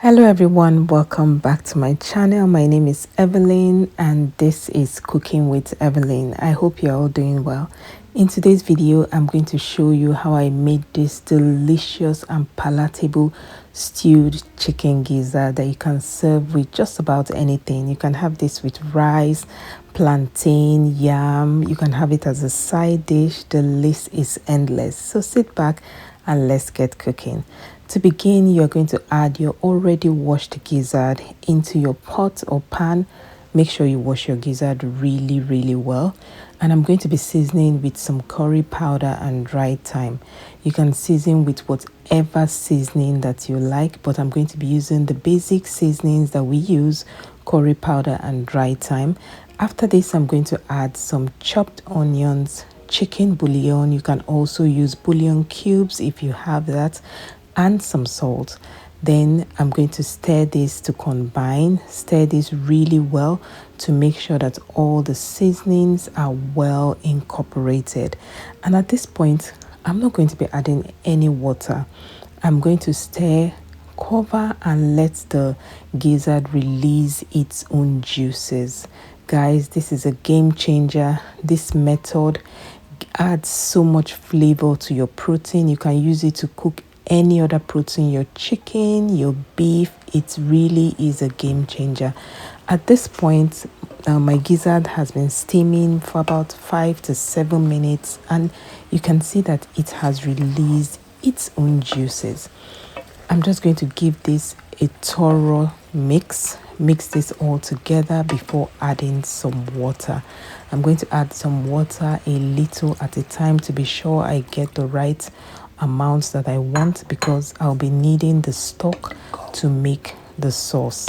Hello everyone, welcome back to my channel. My name is Evelyn and this is Cooking with Evelyn. I hope you're all doing well. In today's video, I'm going to show you how I made this delicious and palatable stewed chicken gizzard that you can serve with just about anything. You can have this with rice, plantain, yam. You can have it as a side dish. The list is endless. So sit back and let's get cooking. To begin, you're going to add your already washed gizzard into your pot or pan. Make sure you wash your gizzard really well. And I'm going to be seasoning with some curry powder and dried thyme. You can season with whatever seasoning that you like, but I'm going to be using the basic seasonings that we use, curry powder and dried thyme. After this, I'm going to add some chopped onions, chicken bouillon. You can also use bouillon cubes if you have that, and some salt. Then I'm going to stir this to combine. Stir this really well to make sure that all the seasonings are well incorporated. And at this point, I'm not going to be adding any water. I'm going to stir, cover, and let the gizzard release its own juices. Guys, this is a game changer. This method adds so much flavor to your protein. You can use it to cook any other protein, your chicken, your beef. It really is a game changer. At this point, my gizzard has been steaming for about 5 to 7 minutes, and you can see that it has released its own juices. I'm just going to give this a thorough mix this all together before adding some water. I'm going to add some water a little at a time to be sure I get the right amounts that I want, because I'll be needing the stock to make the sauce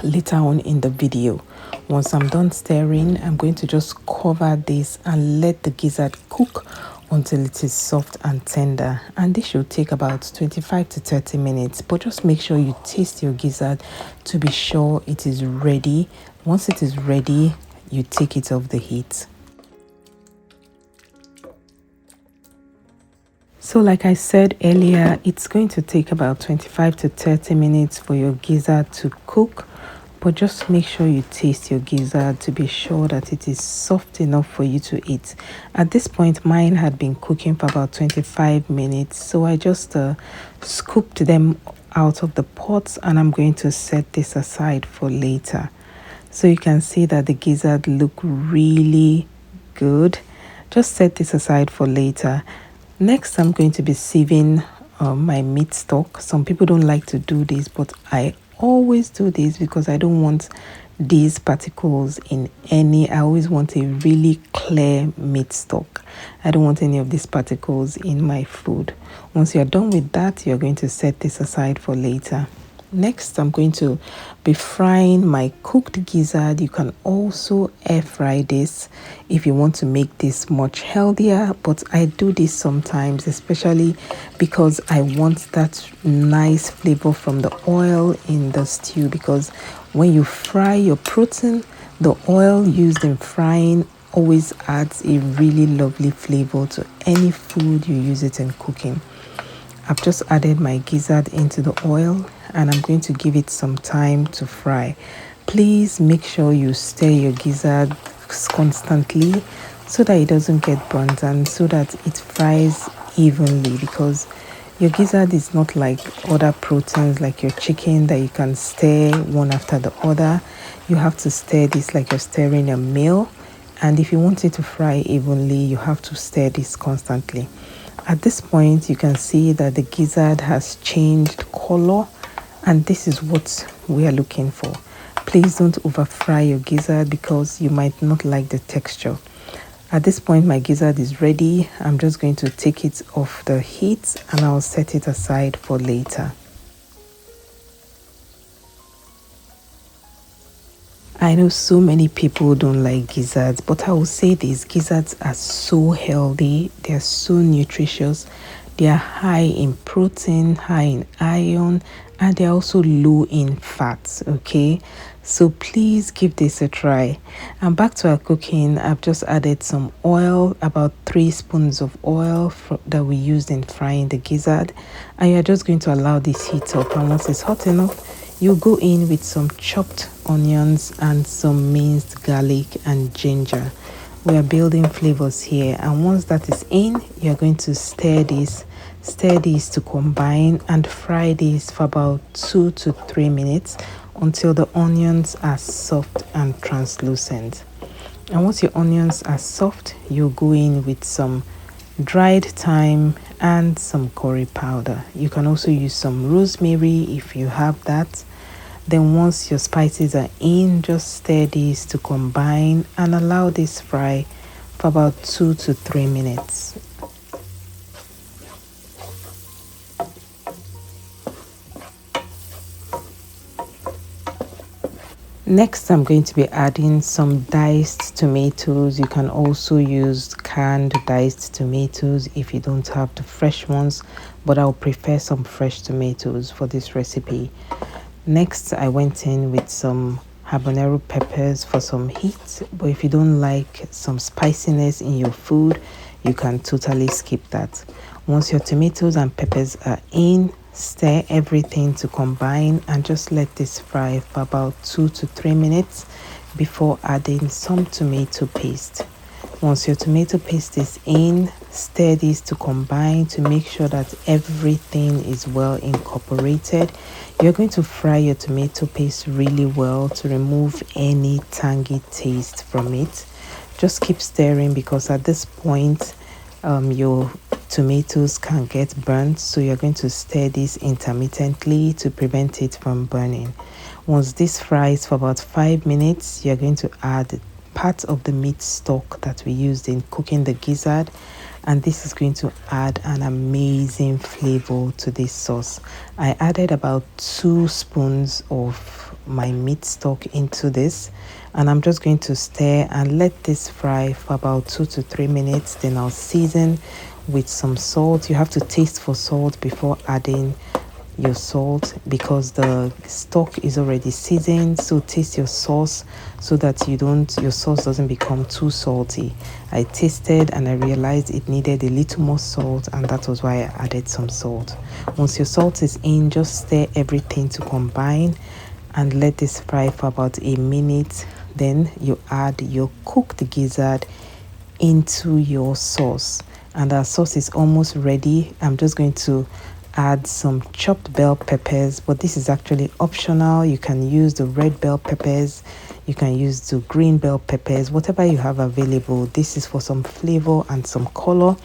later on in the video. Once I'm done stirring, I'm going to just cover this and let the gizzard cook until it is soft and tender, and this should take about 25 to 30 minutes. But just make sure you taste your gizzard to be sure it is ready. Once it is ready, you take it off the heat. So like I said earlier, it's going to take about 25 to 30 minutes for your gizzard to cook, but just make sure you taste your gizzard to be sure that it is soft enough for you to eat. At this point, mine had been cooking for about 25 minutes, so I just scooped them out of the pot, and I'm going to set this aside for later. So you can see that the gizzard look really good. Just set this aside for later. Next, I'm going to be sieving my meat stock. Some people don't like to do this, but I always do this because I don't want these particles in any. I always want a really clear meat stock. I don't want any of these particles in my food. Once you're done with that, you're going to set this aside for later. Next, I'm going to be frying my cooked gizzard. You can also air fry this if you want to make this much healthier, but I do this sometimes, especially because I want that nice flavor from the oil in the stew, because when you fry your protein, the oil used in frying always adds a really lovely flavor to any food you use it in cooking. I've just added my gizzard into the oil, and I'm going to give it some time to fry. Please make sure you stir your gizzard constantly so that it doesn't get burnt and so that it fries evenly, because your gizzard is not like other proteins like your chicken that you can stir one after the other. You have to stir this like you're stirring a meal, and if you want it to fry evenly, you have to stir this constantly. At this point, you can see that the gizzard has changed color, and this is what we are looking for. Please don't over fry your gizzard because you might not like the texture. At this point, my gizzard is ready. I'm just going to take it off the heat and I'll set it aside for later. I know so many people don't like gizzards, but I will say this: gizzards are so healthy, they're so nutritious, They are high in protein, high in iron, and they're also low in fats. Okay, so please give this a try. And back to our cooking, I've just added some oil, about 3 spoons of oil that we used in frying the gizzard, and you're just going to allow this heat up. And once it's hot enough, you go in with some chopped onions and some minced garlic and ginger. We are building flavors here, and once that is in, you're going to stir these to combine and fry these for about 2 to 3 minutes until the onions are soft and translucent. And once your onions are soft, you go in with some dried thyme and some curry powder. You can also use some rosemary if you have that. Then once your spices are in, just stir these to combine and allow this fry for about 2 to 3 minutes. Next, I'm going to be adding some diced tomatoes. You can also use canned diced tomatoes if you don't have the fresh ones, but I'll prefer some fresh tomatoes for this recipe. Next, I went in with some habanero peppers for some heat, but if you don't like some spiciness in your food, you can totally skip that. Once your tomatoes and peppers are in, stir everything to combine and just let this fry for about 2 to 3 minutes before adding some tomato paste. Once your tomato paste is in, stir these to combine to make sure that everything is well incorporated. You're going to fry your tomato paste really well to remove any tangy taste from it. Just keep stirring because at this point your tomatoes can get burnt, so you're going to stir this intermittently to prevent it from burning. Once this fries for about 5 minutes, you're going to add part of the meat stock that we used in cooking the gizzard, and this is going to add an amazing flavor to this sauce. I added about 2 spoons of my meat stock into this, and I'm just going to stir and let this fry for about 2 to 3 minutes. Then I'll season with some salt. You have to taste for salt before adding your salt because the stock is already seasoned. So taste your sauce so that your sauce doesn't become too salty. I tasted and I realized it needed a little more salt, and that was why I added some salt. Once your salt is in, just stir everything to combine and let this fry for about a minute. Then you add your cooked gizzard into your sauce, and our sauce is almost ready. I'm just going to add some chopped bell peppers, but this is actually optional. You can use the red bell peppers, you can use the green bell peppers, whatever you have available. This is for some flavor and some color.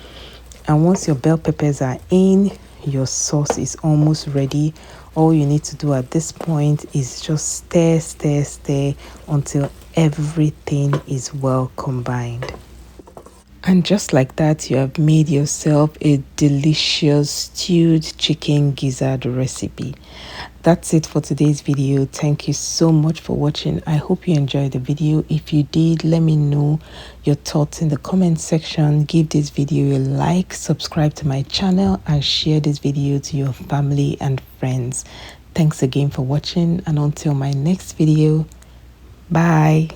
And once your bell peppers are in, your sauce is almost ready. All you need to do at this point is just stir until everything is well combined. And just like that, you have made yourself a delicious stewed chicken gizzard recipe. That's it for today's video. Thank you so much for watching. I hope you enjoyed the video. If you did, let me know your thoughts in the comment section. Give this video a like, subscribe to my channel, and share this video to your family and friends. Thanks again for watching, and until my next video, bye.